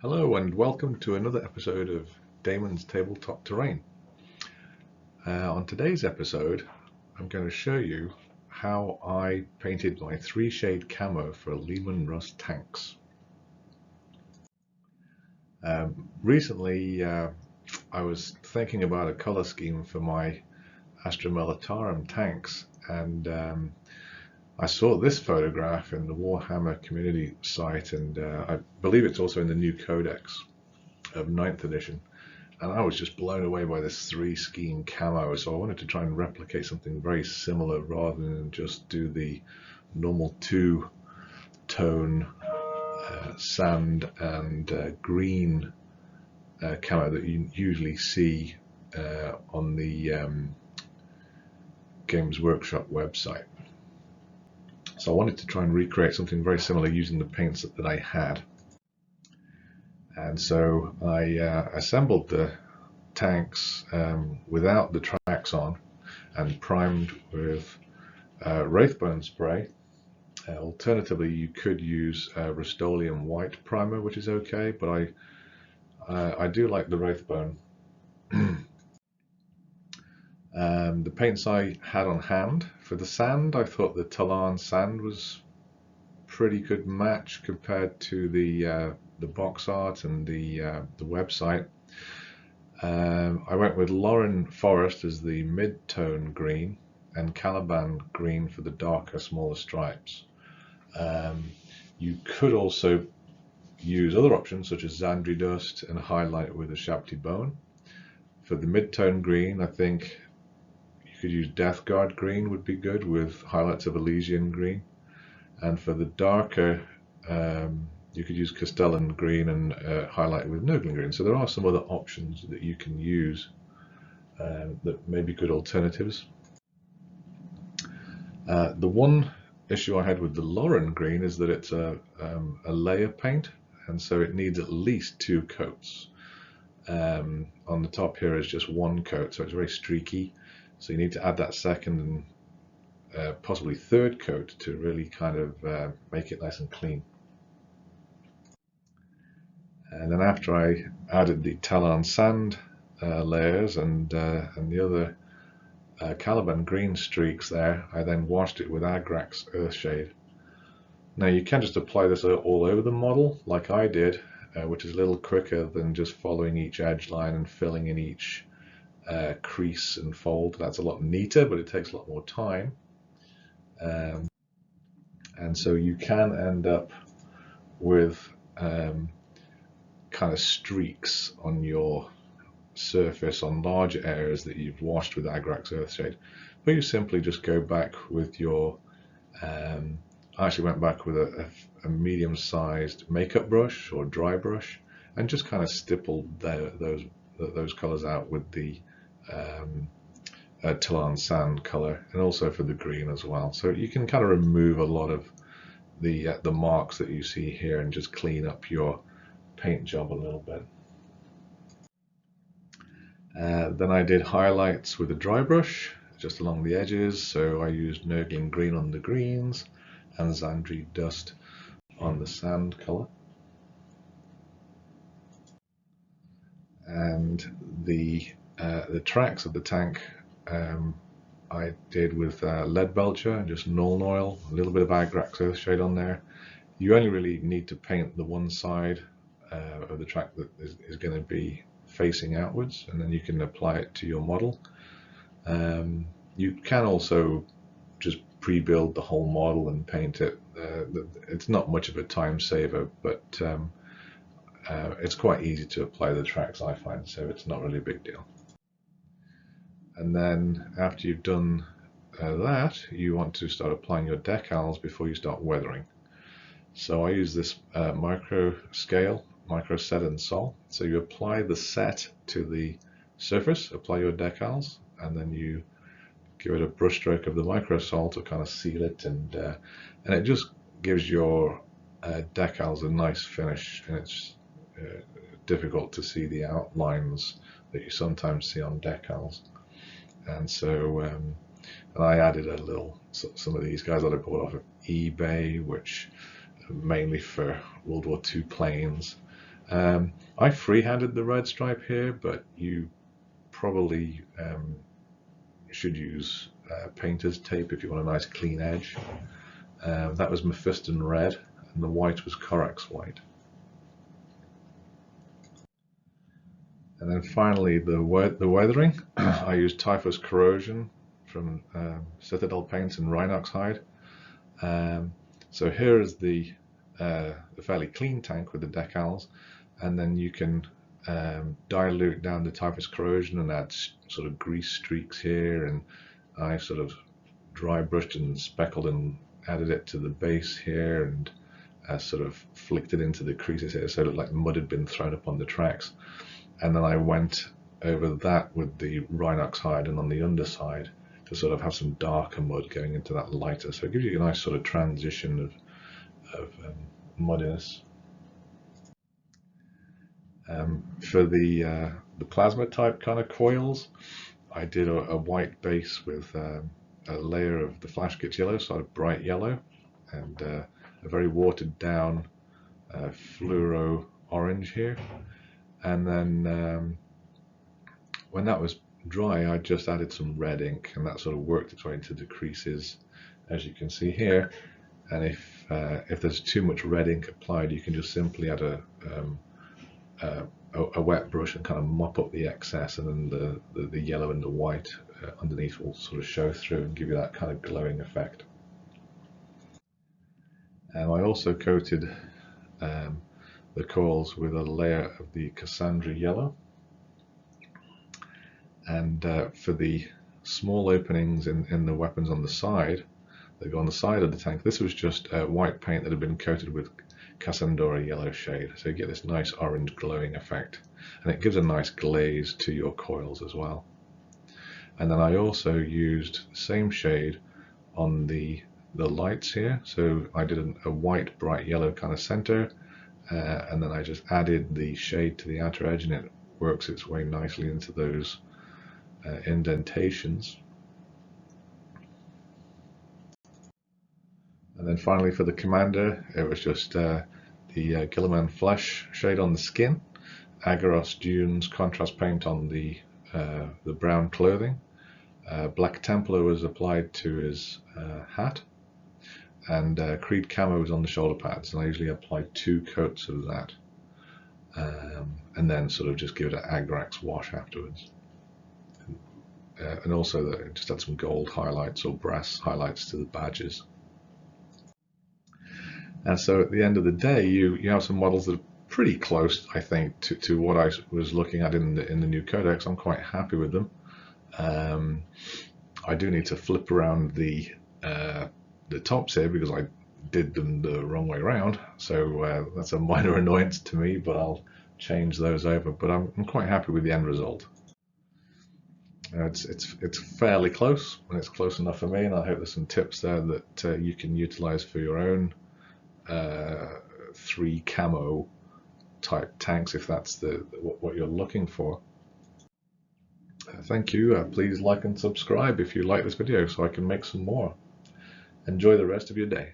Hello and welcome to another episode of Damon's Tabletop Terrain. On today's episode, I'm going to show you how I painted my 3-shade camo for Leman Russ tanks. Recently, I was thinking about a color scheme for my Astra Militarum tanks, and I saw this photograph in the Warhammer community site, and I believe it's also in the new codex of 9th edition. And I was just blown away by this 3-scheme camo, so I wanted to try and replicate something very similar rather than just do the normal 2-tone sand and green camo that you usually see on the Games Workshop website. So I wanted to try and recreate something very similar using the paints that I had. And so I assembled the tanks without the tracks on and primed with Wraithbone spray. Alternatively, you could use Rust-Oleum white primer, which is okay, but I do like the Wraithbone. The paints I had on hand for the sand, I thought the Talan sand was pretty good match compared to the box art and the website. I went with Lauren Forest as the mid-tone green and Caliban green for the darker, smaller stripes. You could also use other options such as Zandri Dust and highlight with a Shabti Bone. For the mid-tone green, I think you could use Death Guard green would be good with highlights of Elysian green. And for the darker, you could use Castellan green and highlight with Nurgling green. So there are some other options that you can use that may be good alternatives. The one issue I had with the Lauren green is that it's a layer paint, and so it needs at least 2 coats. On the top here is just 1 coat, so it's very streaky. So you need to add that second and possibly 3rd coat to really kind of make it nice and clean. And then after I added the Talan sand layers and the other Caliban green streaks there, I then washed it with Agrax Earthshade. Now you can just apply this all over the model like I did, which is a little quicker than just following each edge line and filling in each crease and fold. That's a lot neater, but it takes a lot more time. And so you can end up with kind of streaks on your surface on larger areas that you've washed with Agrax Earthshade. But you simply just go back with your, I actually went back with a medium-sized makeup brush or dry brush and just kind of stippled those colors out with the Talan sand color, and also for the green as well. So you can kind of remove a lot of the marks that you see here and just clean up your paint job a little bit. Then I did highlights with a dry brush just along the edges, so I used Nurgling green on the greens and Zandri Dust on the sand color. And the tracks of the tank I did with lead belcher and just Nuln Oil, a little bit of Agrax Earthshade on there. You only really need to paint the one side of the track that is going to be facing outwards, and then you can apply it to your model. You can also just pre-build the whole model and paint it. It's not much of a time saver, but it's quite easy to apply the tracks, I find, so it's not really a big deal. And then after you've done that, you want to start applying your decals before you start weathering. So I use this micro set and sol. So you apply the set to the surface, apply your decals, and then you give it a brush stroke of the micro sol to kind of seal it, and it just gives your decals a nice finish, and it's difficult to see the outlines that you sometimes see on decals. And so and I added some of these guys that I bought off of eBay, which mainly for World War II planes, I freehanded the red stripe here, but you probably should use painter's tape if you want a nice clean edge. That was Mephiston red, and the white was Corax white. And then finally the weathering. I used Typhus Corrosion from Citadel Paints and Rhinox hide. So here is the fairly clean tank with the decals, and then you can dilute down the Typhus Corrosion and add sort of grease streaks here, and I sort of dry brushed and speckled and added it to the base here, and sort of flicked it into the creases here so it looked like mud had been thrown up on the tracks. And then I went over that with the Rhinox hide and on the underside to sort of have some darker mud going into that lighter. So it gives you a nice sort of transition of muddiness. For the plasma type kind of coils, I did a white base with a layer of the flash kit yellow, sort of bright yellow, and a very watered down fluoro orange here. And then when that was dry, I just added some red ink, and that sort of worked its way into the creases, as you can see here. And if there's too much red ink applied, you can just simply add a wet brush and kind of mop up the excess, and then the yellow and the white underneath will sort of show through and give you that kind of glowing effect. And I also coated the coils with a layer of the Cassandra yellow, and for the small openings in the weapons on the side that go on the side of the tank, this was just white paint that had been coated with Cassandra yellow shade, so you get this nice orange glowing effect, and it gives a nice glaze to your coils as well. And then I also used the same shade on the lights here, so I did a white bright yellow kind of center, and then I just added the shade to the outer edge, and it works its way nicely into those indentations. And then finally for the commander, it was just the Guilliman Flesh shade on the skin, Agaros Dunes contrast paint on the brown clothing, Black Templar was applied to his hat, and Creed Camo was on the shoulder pads, and I usually apply 2 coats of that, and then sort of just give it an Agrax wash afterwards. And also just add some gold highlights or brass highlights to the badges. And so at the end of the day, you have some models that are pretty close, I think, to what I was looking at in the new codex. I'm quite happy with them. I do need to flip around the tops here because I did them the wrong way around, so that's a minor annoyance to me, but I'll change those over. But I'm quite happy with the end result. It's fairly close, and it's close enough for me, and I hope there's some tips there that you can utilize for your own 3 camo type tanks if that's what you're looking for. Thank you. Please like and subscribe if you like this video so I can make some more. Enjoy the rest of your day.